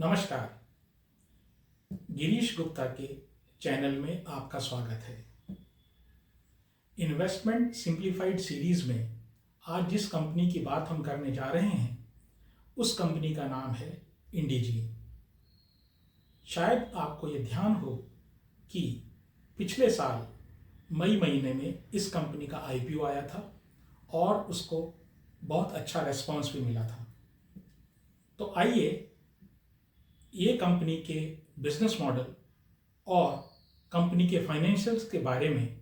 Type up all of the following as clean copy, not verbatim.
नमस्कार। गिरीश गुप्ता के चैनल में आपका स्वागत है। इन्वेस्टमेंट सिंप्लीफाइड सीरीज में आज जिस कंपनी की बात हम करने जा रहे हैं उस कंपनी का नाम है इंडीजीन। शायद आपको ये ध्यान हो कि पिछले साल मई महीने में इस कंपनी का आईपीओ आया था और उसको बहुत अच्छा रेस्पॉन्स भी मिला था। तो आइए ये कंपनी के बिजनेस मॉडल और कंपनी के फाइनेंशियल्स के बारे में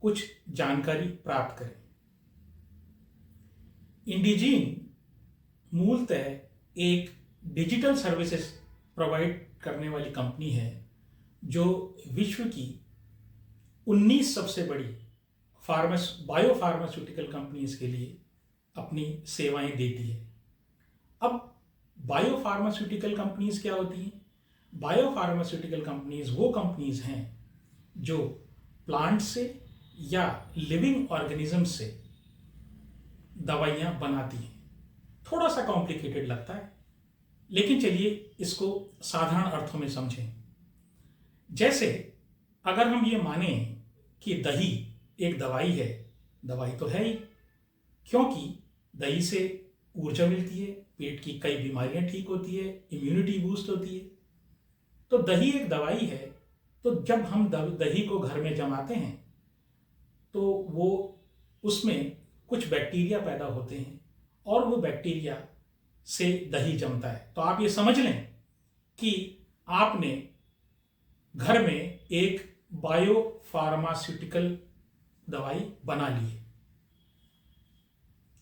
कुछ जानकारी प्राप्त करें। इंडीजीन मूलतः एक डिजिटल सर्विसेज प्रोवाइड करने वाली कंपनी है जो विश्व की 19 सबसे बड़ी बायो फार्मास्यूटिकल कंपनीज के लिए अपनी सेवाएं देती है। अब बायो फार्मास्यूटिकल कंपनीज क्या होती हैं? बायो फार्मास्यूटिकल कंपनीज वो कंपनीज हैं जो प्लांट से या लिविंग ऑर्गेनिज्म से दवाइयाँ बनाती हैं। थोड़ा सा कॉम्प्लिकेटेड लगता है, लेकिन चलिए इसको साधारण अर्थों में समझें। जैसे अगर हम ये मानें कि दही एक दवाई है, दवाई तो है ही, क्योंकि दही से ऊर्जा मिलती है, पेट की कई बीमारियां ठीक होती है, इम्यूनिटी बूस्ट होती है। तो दही एक दवाई है। तो जब हम दही को घर में जमाते हैं तो वो उसमें कुछ बैक्टीरिया पैदा होते हैं और वो बैक्टीरिया से दही जमता है। तो आप ये समझ लें कि आपने घर में एक बायो फार्मास्यूटिकल दवाई बना ली है।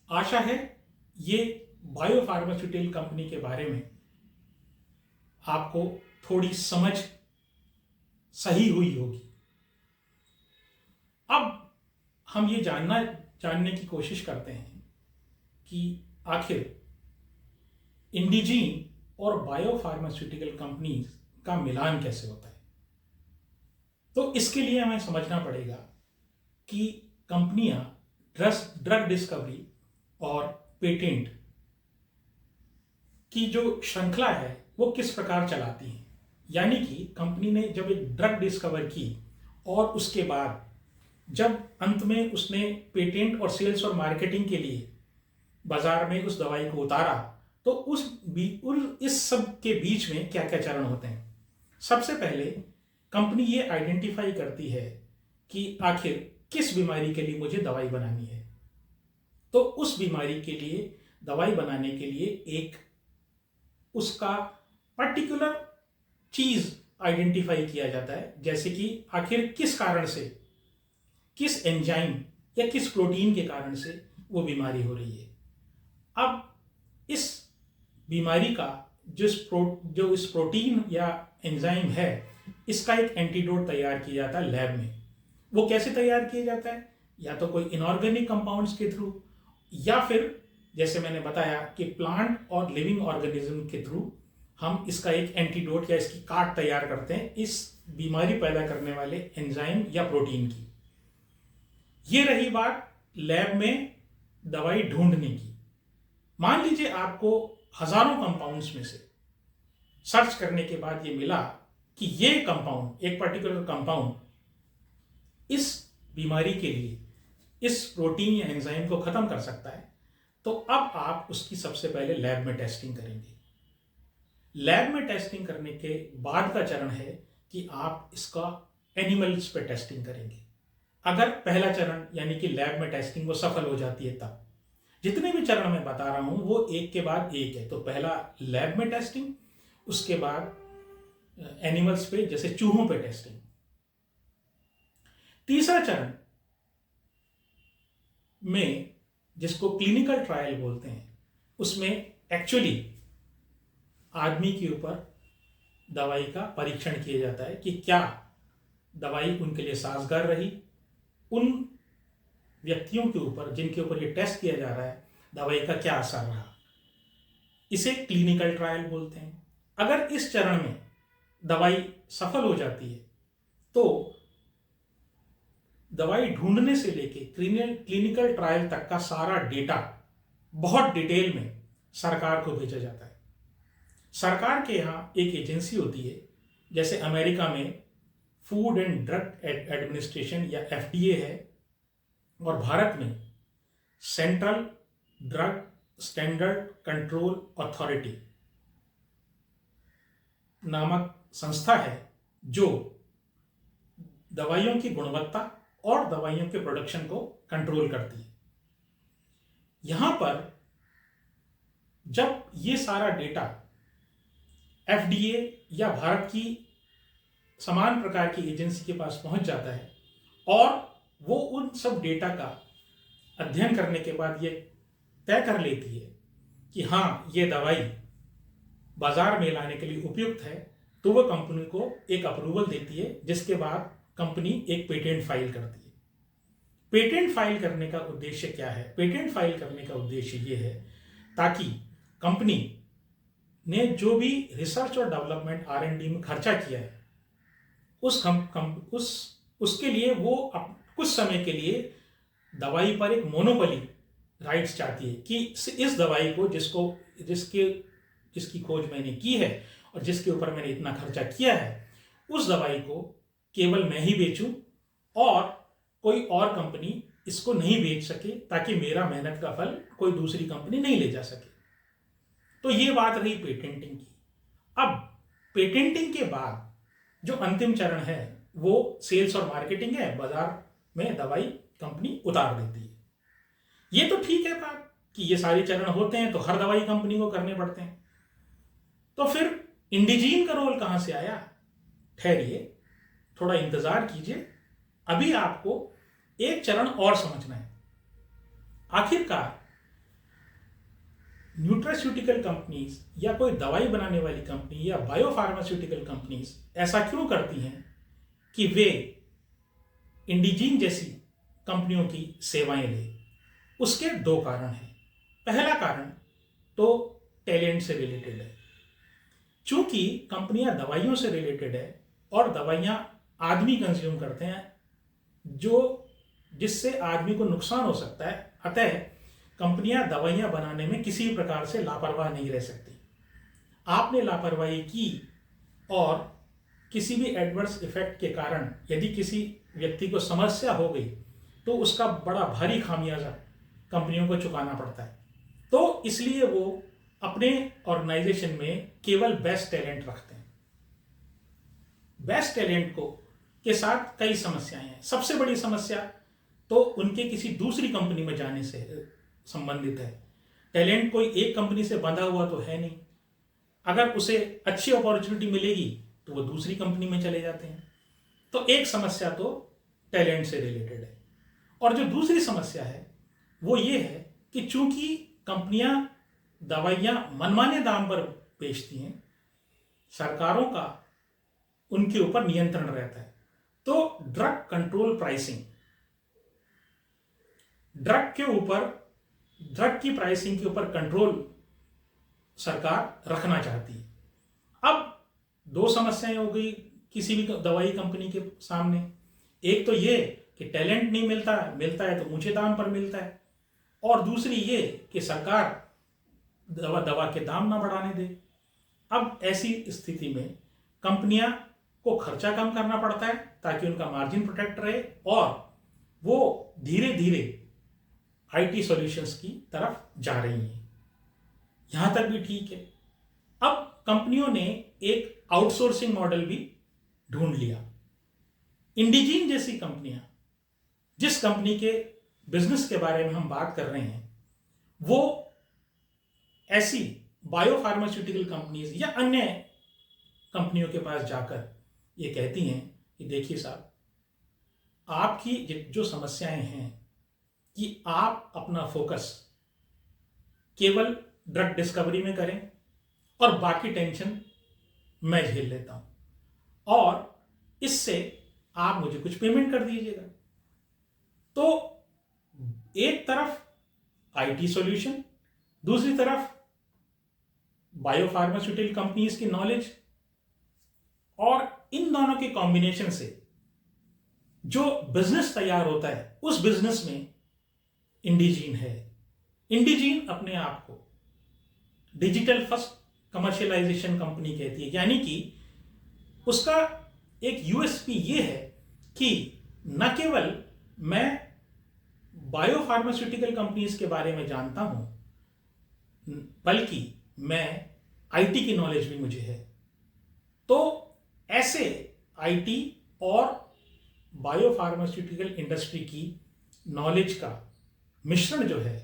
आशा है ये बायो फार्मास्यूटिकल कंपनी के बारे में आपको थोड़ी समझ सही हुई होगी। अब हम ये जानने की कोशिश करते हैं कि आखिर इंडीजीन और बायो फार्मास्यूटिकल कंपनीज का मिलान कैसे होता है। तो इसके लिए हमें समझना पड़ेगा कि कंपनियां ड्रग डिस्कवरी और पेटेंट की जो श्रृंखला है वो किस प्रकार चलाती हैं। यानी कि कंपनी ने जब एक ड्रग डिस्कवर की और उसके बाद जब अंत में उसने पेटेंट और सेल्स और मार्केटिंग के लिए बाजार में उस दवाई को उतारा, तो इस सब के बीच में क्या क्या चरण होते हैं। सबसे पहले कंपनी ये आइडेंटिफाई करती है कि आखिर किस बीमारी के लिए मुझे दवाई बनानी है। तो उस बीमारी के लिए दवाई बनाने के लिए एक उसका पर्टिकुलर चीज आइडेंटिफाई किया जाता है, जैसे कि आखिर किस कारण से, किस एंजाइम या किस प्रोटीन के कारण से वो बीमारी हो रही है। अब इस बीमारी का जो इस प्रोटीन या एंजाइम है, इसका एक एंटीडोट तैयार किया जाता है लैब में। वो कैसे तैयार किया जाता है? या तो कोई इनऑर्गेनिक कंपाउंड्स के थ्रू, या फिर जैसे मैंने बताया कि प्लांट और लिविंग ऑर्गेनिज्म के थ्रू हम इसका एक एंटीडोट या इसकी काट तैयार करते हैं इस बीमारी पैदा करने वाले एंजाइम या प्रोटीन की। ये रही बात लैब में दवाई ढूंढने की। मान लीजिए आपको हजारों कंपाउंड्स में से सर्च करने के बाद ये मिला कि ये कंपाउंड, एक पर्टिकुलर कंपाउंड इस बीमारी के लिए इस प्रोटीन या एंजाइम को खत्म कर सकता है। तो अब आप उसकी सबसे पहले लैब में टेस्टिंग करेंगे। लैब में टेस्टिंग करने के बाद का चरण है कि आप इसका एनिमल्स पे टेस्टिंग करेंगे। अगर पहला चरण यानी कि लैब में टेस्टिंग वो सफल हो जाती है, तब जितने भी चरण मैं बता रहा हूं वो एक के बाद एक है। तो पहला लैब में टेस्टिंग, उसके बाद एनिमल्स पे जैसे चूहों पे टेस्टिंग। तीसरा चरण में जिसको क्लिनिकल ट्रायल बोलते हैं, उसमें एक्चुअली आदमी के ऊपर दवाई का परीक्षण किया जाता है कि क्या दवाई उनके लिए साजगार रही। उन व्यक्तियों के ऊपर जिनके ऊपर ये टेस्ट किया जा रहा है, दवाई का क्या असर रहा। इसे क्लिनिकल ट्रायल बोलते हैं। अगर इस चरण में दवाई सफल हो जाती है तो दवाई ढूंढने से लेके क्लिनिकल ट्रायल तक का सारा डेटा बहुत डिटेल में सरकार को भेजा जाता है। सरकार के यहाँ एक एजेंसी होती है, जैसे अमेरिका में फूड एंड ड्रग एडमिनिस्ट्रेशन या एफडीए है, और भारत में central drug standard control authority नामक संस्था है जो दवाइयों की गुणवत्ता और दवाइयों के प्रोडक्शन को कंट्रोल करती है। यहां पर जब ये सारा डेटा एफडीए या भारत की समान प्रकार की एजेंसी के पास पहुंच जाता है और वो उन सब डेटा का अध्ययन करने के बाद ये तय कर लेती है कि हाँ, ये दवाई बाजार में लाने के लिए उपयुक्त है, तो वह कंपनी को एक अप्रूवल देती है, जिसके बाद कंपनी एक पेटेंट फाइल करती है। पेटेंट फाइल करने का उद्देश्य क्या है? पेटेंट फाइल करने का उद्देश्य ये है ताकि कंपनी ने जो भी रिसर्च और डेवलपमेंट R&D में खर्चा किया है उसके लिए वो कुछ समय के लिए दवाई पर एक मोनोपोली राइट्स चाहती है कि इस दवाई को जिसकी खोज मैंने की है और जिसके ऊपर मैंने इतना खर्चा किया है, उस दवाई को केवल मैं ही बेचूं और कोई और कंपनी इसको नहीं बेच सके, ताकि मेरा मेहनत का फल कोई दूसरी कंपनी नहीं ले जा सके। तो ये बात रही पेटेंटिंग की। अब पेटेंटिंग के बाद जो अंतिम चरण है वो सेल्स और मार्केटिंग है। बाजार में दवाई कंपनी उतार देती है। ये तो ठीक है बात कि ये सारे चरण होते हैं तो हर दवाई कंपनी को करने पड़ते हैं। तो फिर इंडिजीन का रोल कहां से आया? ठहरिए, थोड़ा इंतजार कीजिए, अभी आपको एक चरण और समझना है। आखिरकार न्यूट्रास्यूटिकल कंपनीज या कोई दवाई बनाने वाली कंपनी या बायोफार्मास्यूटिकल कंपनीज ऐसा क्यों करती हैं कि वे इंडिजीन जैसी कंपनियों की सेवाएं ले? उसके दो कारण हैं। पहला कारण तो टैलेंट से रिलेटेड है। चूंकि कंपनियां दवाइयों से रिलेटेड है और दवाइयां आदमी कंज्यूम करते हैं जिससे आदमी को नुकसान हो सकता है, अतः कंपनियां दवाइयां बनाने में किसी प्रकार से लापरवाह नहीं रह सकती। आपने लापरवाही की और किसी भी एडवर्स इफेक्ट के कारण यदि किसी व्यक्ति को समस्या हो गई तो उसका बड़ा भारी खामियाजा कंपनियों को चुकाना पड़ता है। तो इसलिए वो अपने ऑर्गेनाइजेशन में केवल बेस्ट टैलेंट रखते हैं। बेस्ट टैलेंट के साथ कई समस्याएं हैं। सबसे बड़ी समस्या तो उनके किसी दूसरी कंपनी में जाने से संबंधित है। टैलेंट कोई एक कंपनी से बंधा हुआ तो है नहीं। अगर उसे अच्छी अपॉर्चुनिटी मिलेगी तो वो दूसरी कंपनी में चले जाते हैं। तो एक समस्या तो टैलेंट से रिलेटेड है। और जो दूसरी समस्या है वो ये है कि चूंकि कंपनियां दवाइयां मनमाने दाम पर बेचती हैं, सरकारों का उनके ऊपर नियंत्रण रहता है। तो ड्रग कंट्रोल प्राइसिंग, ड्रग की प्राइसिंग के ऊपर कंट्रोल सरकार रखना चाहती है। अब दो समस्याएं हो गई किसी भी दवाई कंपनी के सामने। एक तो ये कि टैलेंट नहीं मिलता है तो ऊंचे दाम पर मिलता है, और दूसरी ये कि सरकार दवा के दाम ना बढ़ाने दे। अब ऐसी स्थिति में कंपनियां को खर्चा कम करना पड़ता है ताकि उनका मार्जिन प्रोटेक्ट रहे और वो धीरे धीरे आईटी सॉल्यूशंस की तरफ जा रही हैं। यहां तक भी ठीक है। अब कंपनियों ने एक आउटसोर्सिंग मॉडल भी ढूंढ लिया। इंडिजीन जैसी कंपनियां, जिस कंपनी के बिजनेस के बारे में हम बात कर रहे हैं, वो ऐसी बायोफार्मास्यूटिकल कंपनीज या अन्य कंपनियों के पास जाकर ये कहती हैं कि देखिए साहब, आपकी जो समस्याएं हैं कि आप अपना फोकस केवल ड्रग डिस्कवरी में करें और बाकी टेंशन मैं झेल लेता हूं और इससे आप मुझे कुछ पेमेंट कर दीजिएगा। तो एक तरफ आईटी सॉल्यूशन, दूसरी तरफ बायोफार्मास्यूटिकल कंपनीज की नॉलेज, और इन दोनों के कॉम्बिनेशन से जो बिजनेस तैयार होता है उस बिजनेस में इंडिजीन है। इंडिजीन अपने आप को डिजिटल फर्स्ट कमर्शियलाइजेशन कंपनी कहती है। यानी कि उसका एक यूएसपी ये है कि न केवल मैं बायोफार्मास्यूटिकल कंपनीज के बारे में जानता हूं, बल्कि मैं आईटी की नॉलेज भी मुझे है। तो ऐसे आईटी और बायोफार्मास्यूटिकल इंडस्ट्री की नॉलेज का मिश्रण जो है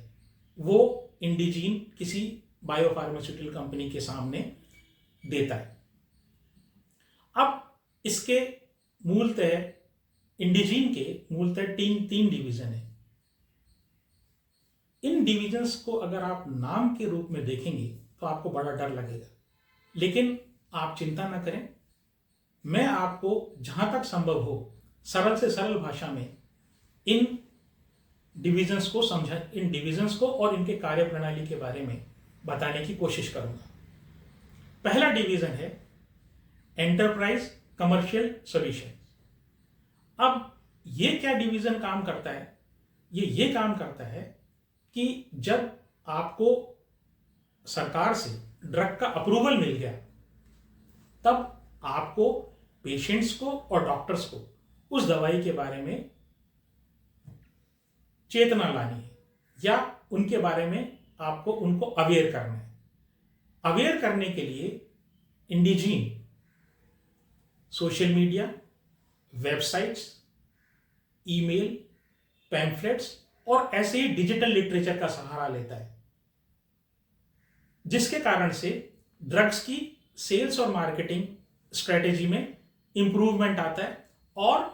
वो इंडिजीन किसी बायोफार्मास्यूटिकल कंपनी के सामने देता है। अब इसके मूलतः इंडिजीन के मूलतः तीन डिवीजन है। इन डिविजन्स को अगर आप नाम के रूप में देखेंगे तो आपको बड़ा डर लगेगा, लेकिन आप चिंता ना करें, मैं आपको जहां तक संभव हो सरल से सरल भाषा में इन डिविजन्स को और इनके कार्य प्रणाली के बारे में बताने की कोशिश करूंगा। पहला डिवीजन है एंटरप्राइज कमर्शियल सॉल्यूशन। अब ये क्या डिवीजन काम करता है? ये काम करता है कि जब आपको सरकार से ड्रग का अप्रूवल मिल गया, तब आपको पेशेंट्स को और डॉक्टर्स को उस दवाई के बारे में चेतना लानी है या उनके बारे में आपको उनको अवेयर करना है। अवेयर करने के लिए Indegene social media, websites, email, pamphlets और ऐसे ही डिजिटल लिटरेचर का सहारा लेता है, जिसके कारण से ड्रग्स की सेल्स और मार्केटिंग स्ट्रेटेजी में इंप्रूवमेंट आता है और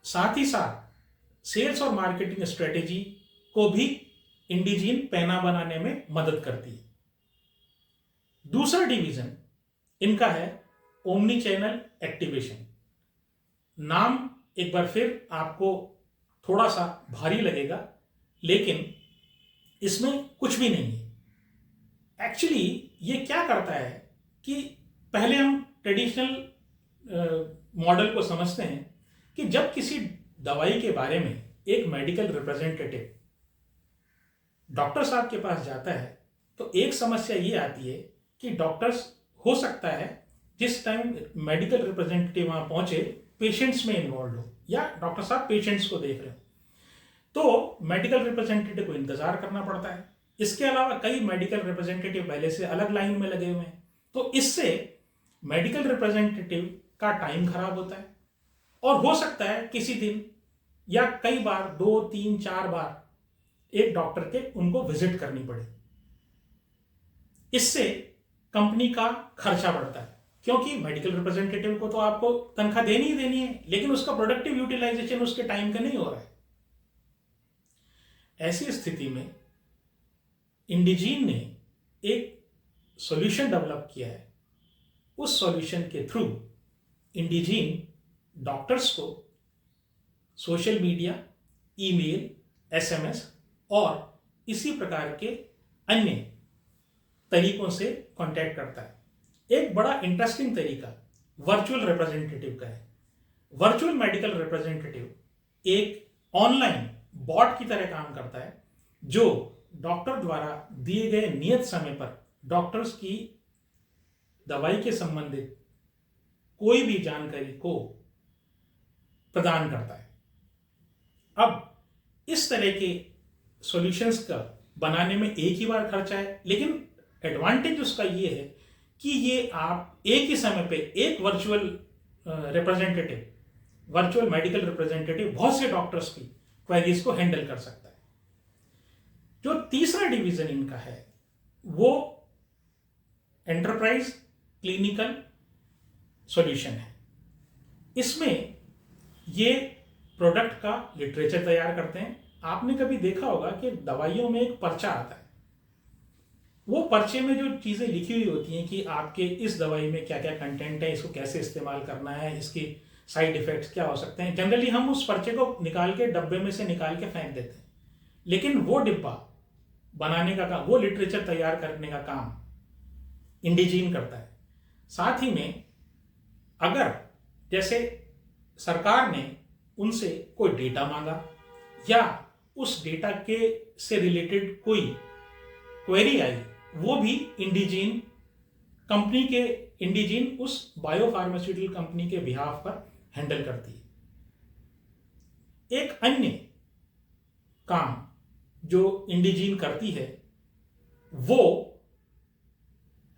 साथ ही साथ सेल्स और मार्केटिंग स्ट्रेटेजी को भी इंडिजीन पैना बनाने में मदद करती है। दूसरा डिवीजन इनका है ओमनी चैनल एक्टिवेशन। नाम एक बार फिर आपको थोड़ा सा भारी लगेगा, लेकिन इसमें कुछ भी नहीं है। एक्चुअली ये क्या करता है कि पहले हम ट्रेडिशनल मॉडल को समझते हैं कि जब किसी दवाई के बारे में एक मेडिकल रिप्रेजेंटेटिव डॉक्टर साहब के पास जाता है तो एक समस्या ये आती है कि डॉक्टर्स हो सकता है जिस टाइम मेडिकल रिप्रेजेंटेटिव वहां पहुंचे पेशेंट्स में इन्वॉल्व हो या डॉक्टर साहब पेशेंट्स को देख रहे हो, तो मेडिकल रिप्रेजेंटेटिव को इंतजार करना पड़ता है। इसके अलावा कई मेडिकल रिप्रेजेंटेटिव पहले से अलग लाइन में लगे हुए हैं, तो इससे मेडिकल रिप्रेजेंटेटिव का टाइम खराब होता है और हो सकता है किसी दिन या कई बार 2, 3, 4 बार एक डॉक्टर के उनको विजिट करनी पड़े। इससे कंपनी का खर्चा बढ़ता है, क्योंकि मेडिकल रिप्रेजेंटेटिव को तो आपको तनख्वाह देनी ही देनी है, लेकिन उसका प्रोडक्टिव यूटिलाइजेशन उसके टाइम का नहीं हो रहा है। ऐसी स्थिति में इंडिजीन ने एक सॉल्यूशन डेवलप किया है। उस सॉल्यूशन के थ्रू इंडिजीन डॉक्टर्स को सोशल मीडिया, ईमेल, एसएमएस और इसी प्रकार के अन्य तरीकों से कांटेक्ट करता है। एक बड़ा इंटरेस्टिंग तरीका वर्चुअल रिप्रेजेंटेटिव का है। वर्चुअल मेडिकल रिप्रेजेंटेटिव एक ऑनलाइन बॉट की तरह काम करता है, जो डॉक्टर द्वारा दिए गए नियत समय पर डॉक्टर्स की दवाई के संबंधित कोई भी जानकारी को प्रदान करता है। अब इस तरह के सॉल्यूशंस का बनाने में एक ही बार खर्चा है, लेकिन एडवांटेज उसका ये है कि ये आप एक ही समय पे एक वर्चुअल मेडिकल रिप्रेजेंटेटिव बहुत से डॉक्टर्स की क्वेरीज को हैंडल कर सकता है। जो तीसरा डिवीजन इनका है वो एंटरप्राइज क्लिनिकल सॉल्यूशन है। इसमें ये प्रोडक्ट का लिटरेचर तैयार करते हैं। आपने कभी देखा होगा कि दवाइयों में एक पर्चा आता है, वो पर्चे में जो चीज़ें लिखी हुई होती हैं कि आपके इस दवाई में क्या क्या कंटेंट है, इसको कैसे इस्तेमाल करना है, इसकी साइड इफेक्ट्स क्या हो सकते हैं। जनरली हम उस पर्चे को निकाल के डब्बे में से निकाल के फेंक देते हैं, लेकिन वो डिब्बा बनाने का काम, वो लिटरेचर तैयार करने का काम इंडिजीन करता है। साथ ही में अगर जैसे सरकार ने उनसे कोई डेटा मांगा या उस डेटा के से रिलेटेड कोई क्वेरी आई, वो भी इंडिजीन कंपनी के इंडिजीन उस बायोफार्मास्यूटिकल कंपनी के बिहाफ पर हैंडल करती है। एक अन्य काम जो इंडिजीन करती है वो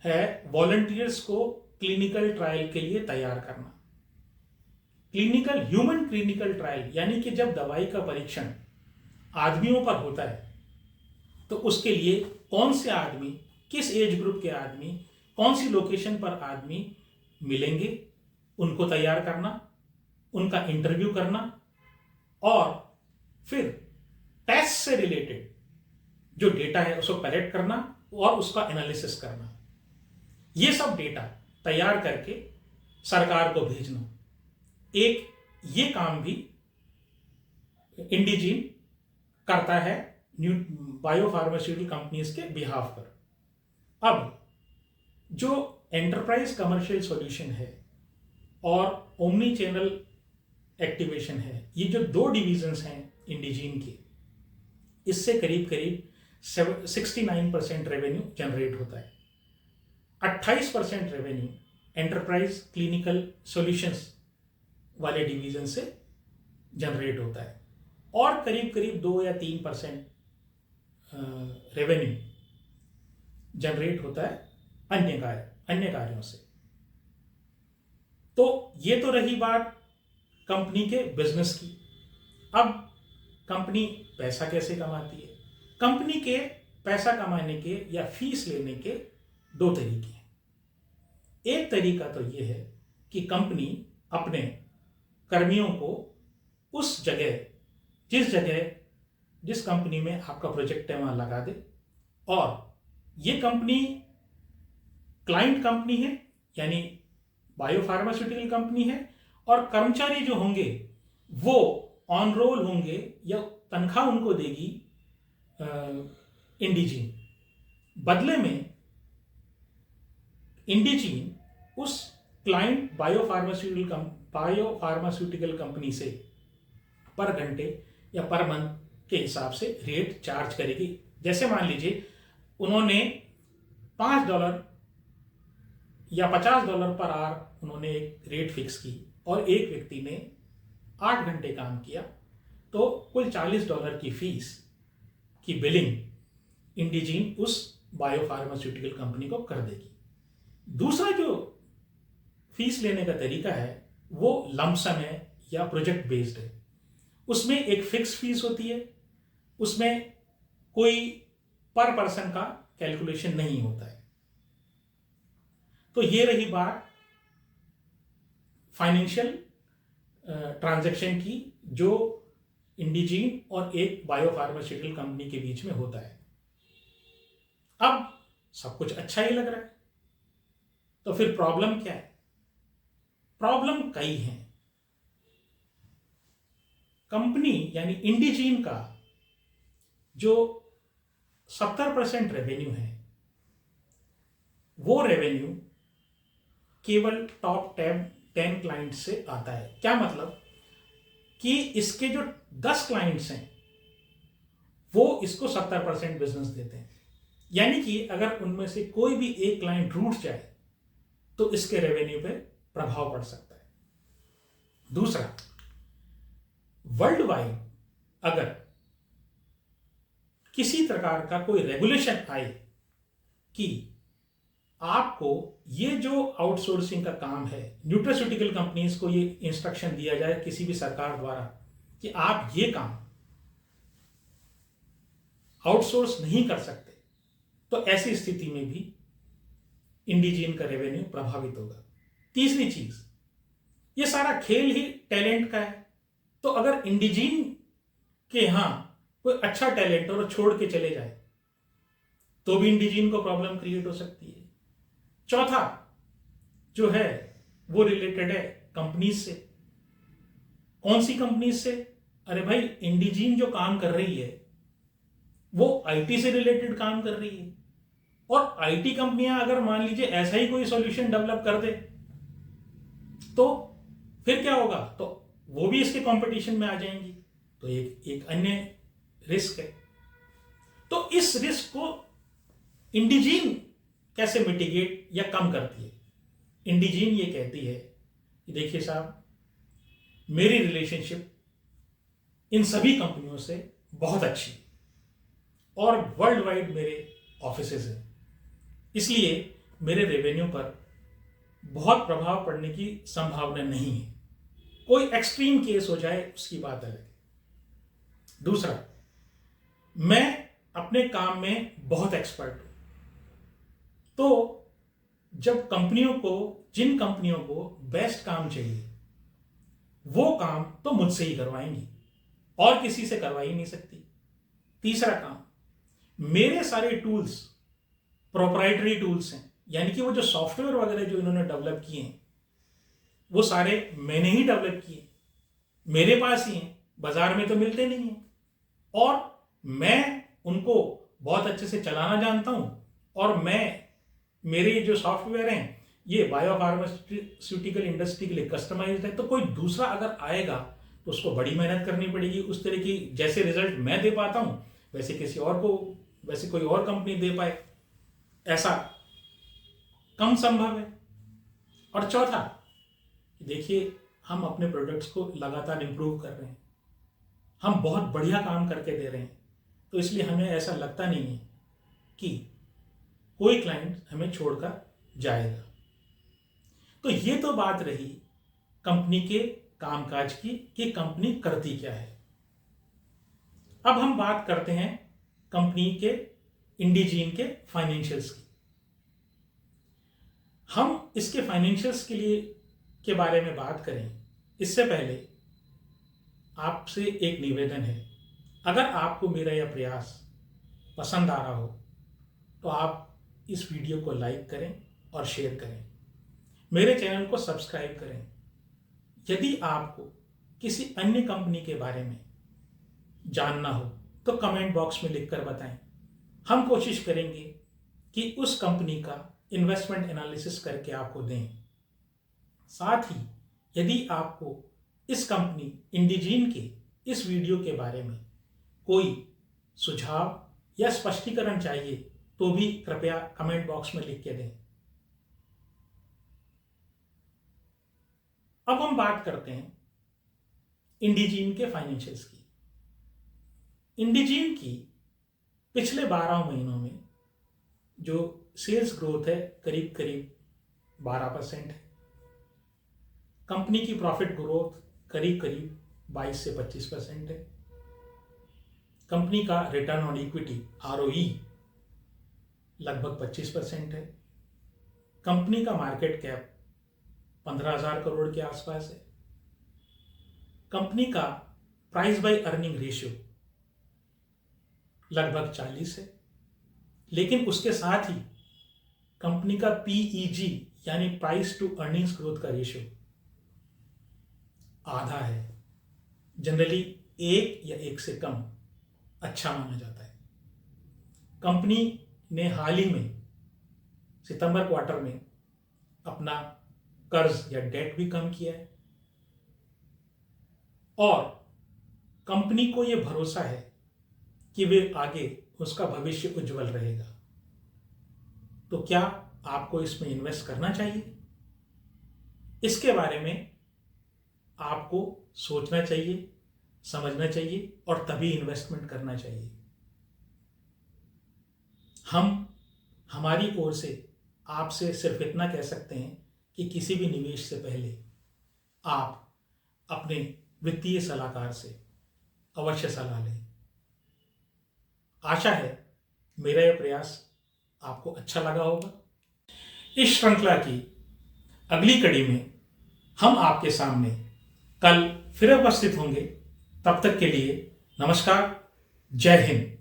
है वॉलंटियर्स को क्लिनिकल ट्रायल के लिए तैयार करना। ह्यूमन क्लिनिकल ट्रायल यानी कि जब दवाई का परीक्षण आदमियों पर होता है तो उसके लिए कौन से आदमी, किस एज ग्रुप के आदमी, कौन सी लोकेशन पर आदमी मिलेंगे, उनको तैयार करना, उनका इंटरव्यू करना और फिर टेस्ट से रिलेटेड जो डेटा है उसको कलेक्ट करना और उसका एनालिसिस करना। ये सब डेटा तैयार करके सरकार को भेजना। एक ये काम भी इंडिजीन करता है बायोफार्मास्यूटिकल कंपनीज के बिहाफ पर। अब जो एंटरप्राइज कमर्शियल सॉल्यूशन है और ओमनी चैनल एक्टिवेशन है, ये जो दो डिविजन्स हैं इंडिजीन के, इससे करीब करीब 69% रेवेन्यू जनरेट होता है। 28% रेवेन्यू एंटरप्राइज क्लिनिकल सॉल्यूशंस वाले डिवीजन से जनरेट होता है और करीब करीब 2 या 3% रेवेन्यू जनरेट होता है अन्य कार्यों से। तो ये तो रही बात कंपनी के बिजनेस की। अब कंपनी पैसा कैसे कमाती है? कंपनी के पैसा कमाने के या फीस लेने के दो तरीके हैं। एक तरीका तो ये है कि कंपनी अपने कर्मियों को उस जगह जिस कंपनी में आपका प्रोजेक्ट है वहां लगा दे, और ये कंपनी क्लाइंट कंपनी है यानी बायोफार्मास्यूटिकल कंपनी है, और कर्मचारी जो होंगे वो ऑन रोल होंगे या तनख्वाह उनको देगी इंडिजीन। बदले में इंडिजीन उस क्लाइंट बायोफार्मास्यूटिकल कंपनी से पर घंटे या पर मंथ के हिसाब से रेट चार्ज करेगी। जैसे मान लीजिए उन्होंने $5 या $50 पर आवर उन्होंने एक रेट फिक्स की और एक व्यक्ति ने 8 घंटे काम किया, तो कुल $40 की फीस की बिलिंग इंडिजीन उस बायोफार्मास्यूटिकल कंपनी को कर देगी। दूसरा जो फीस लेने का तरीका है वो लमसम है या प्रोजेक्ट बेस्ड है। उसमें एक फिक्स फीस होती है, उसमें कोई पर पर्सन का कैलकुलेशन नहीं होता है। तो ये रही बात फाइनेंशियल ट्रांजैक्शन की जो इंडिजीन और एक बायोफार्मास्यूटिकल कंपनी के बीच में होता है। अब सब कुछ अच्छा ही लग रहा है, तो फिर प्रॉब्लम क्या है? प्रॉब्लम कई हैं। कंपनी यानी इंडिजीन का जो 70% रेवेन्यू है वो रेवेन्यू केवल टॉप 10 क्लाइंट से आता है। क्या मतलब कि इसके जो 10 क्लाइंट्स हैं वो इसको 70% बिजनेस देते हैं, यानी कि अगर उनमें से कोई भी एक क्लाइंट रूठ जाए तो इसके रेवेन्यू पे प्रभाव पड़ सकता है। दूसरा, वर्ल्ड वाइड अगर किसी प्रकार का कोई रेगुलेशन आए कि आपको ये जो आउटसोर्सिंग का काम है, न्यूट्रास्यूटिकल कंपनीज को ये इंस्ट्रक्शन दिया जाए किसी भी सरकार द्वारा कि आप ये काम आउटसोर्स नहीं कर सकते, तो ऐसी स्थिति में भी इंडिजीन का रेवेन्यू प्रभावित होगा। तीसरी चीज, ये सारा खेल ही टैलेंट का है, तो अगर इंडिजीन के यहां कोई अच्छा टैलेंट और छोड़ के चले जाए तो भी इंडिजीन को प्रॉब्लम क्रिएट हो सकती है। चौथा जो है वो रिलेटेड है कंपनीज से। कौन सी कंपनीज से? अरे भाई, इंडिजीन जो काम कर रही है वो आईटी से रिलेटेड काम कर रही है, और आईटी कंपनियां अगर मान लीजिए ऐसा ही कोई सॉल्यूशन डेवलप कर दे तो फिर क्या होगा? तो वो भी इसके कंपटीशन में आ जाएंगी, तो एक अन्य रिस्क है। तो इस रिस्क को इंडिजीन कैसे मिटिगेट या कम करती है? इंडिजीन ये कहती है कि देखिए साहब, मेरी रिलेशनशिप इन सभी कंपनियों से बहुत अच्छी और वर्ल्ड वाइड मेरे ऑफिसेज हैं, इसलिए मेरे रेवेन्यू पर बहुत प्रभाव पड़ने की संभावना नहीं है। कोई एक्सट्रीम केस हो जाए उसकी बात अलग है। दूसरा, मैं अपने काम में बहुत एक्सपर्ट हूं, तो जब जिन कंपनियों को बेस्ट काम चाहिए वो काम तो मुझसे ही करवाएंगी और किसी से करवा ही नहीं सकती। तीसरा काम, मेरे सारे टूल्स प्रोप्राइटरी टूल्स हैं, यानी कि वो जो सॉफ्टवेयर वगैरह जो इन्होंने डेवलप किए हैं वो सारे मैंने ही डेवलप किए, मेरे पास ही हैं, बाजार में तो मिलते नहीं हैं, और मैं उनको बहुत अच्छे से चलाना जानता हूं। और मेरे जो सॉफ्टवेयर हैं ये बायो फार्मास्यूटिकल इंडस्ट्री के लिए कस्टमाइज्ड है, तो कोई दूसरा अगर आएगा तो उसको बड़ी मेहनत करनी पड़ेगी। उस तरह की जैसे रिजल्ट मैं दे पाता हूं वैसे कोई और कंपनी दे पाए, ऐसा कम संभव है। और चौथा, देखिए हम अपने प्रोडक्ट्स को लगातार इंप्रूव कर रहे हैं, हम बहुत बढ़िया काम करके दे रहे हैं, तो इसलिए हमें ऐसा लगता नहीं है कि कोई क्लाइंट हमें छोड़कर जाएगा। तो ये तो बात रही कंपनी के कामकाज की कि कंपनी करती क्या है। अब हम बात करते हैं कंपनी के इंडिजीन के फाइनेंशियल्स की। हम इसके फाइनेंशियल्स के बारे में बात करें इससे पहले आपसे एक निवेदन है, अगर आपको मेरा यह प्रयास पसंद आ रहा हो तो आप इस वीडियो को लाइक करें और शेयर करें, मेरे चैनल को सब्सक्राइब करें। यदि आपको किसी अन्य कंपनी के बारे में जानना हो तो कमेंट बॉक्स में लिखकर बताएं। हम कोशिश करेंगे कि उस कंपनी का इन्वेस्टमेंट एनालिसिस करके आपको दें। साथ ही यदि आपको इस कंपनी इंडिजीन के इस वीडियो के बारे में कोई सुझाव या स्पष्टीकरण चाहिए तो भी कृपया कमेंट बॉक्स में लिख के दें। अब हम बात करते हैं इंडिजीन के फाइनेंशियल्स की। इंडिजीन की पिछले 12 महीनों में जो सेल्स ग्रोथ है करीब करीब 12% है। कंपनी की प्रॉफिट ग्रोथ करीब करीब 22 से 25% है। कंपनी का रिटर्न ऑन इक्विटी ROE लगभग 25% है। कंपनी का मार्केट कैप 15,000 करोड़ के आसपास है। कंपनी का प्राइस बाय अर्निंग रेशियो लगभग 40 है, लेकिन उसके साथ ही कंपनी का PEG यानी प्राइस टू अर्निंग्स ग्रोथ का रेशियो आधा है। जनरली 1 या 1 से कम अच्छा माना जाता है। कंपनी ने हाल ही में सितंबर क्वार्टर में अपना कर्ज या डेट भी कम किया है और कंपनी को यह भरोसा है कि वे आगे उसका भविष्य उज्जवल रहेगा। तो क्या आपको इसमें इन्वेस्ट करना चाहिए? इसके बारे में आपको सोचना चाहिए, समझना चाहिए और तभी इन्वेस्टमेंट करना चाहिए। हम हमारी ओर से आपसे सिर्फ इतना कह सकते हैं कि किसी भी निवेश से पहले आप अपने वित्तीय सलाहकार से अवश्य सलाह लें। आशा है मेरा यह प्रयास आपको अच्छा लगा होगा। इस श्रृंखला की अगली कड़ी में हम आपके सामने कल फिर उपस्थित होंगे। तब तक के लिए नमस्कार, जय हिंद।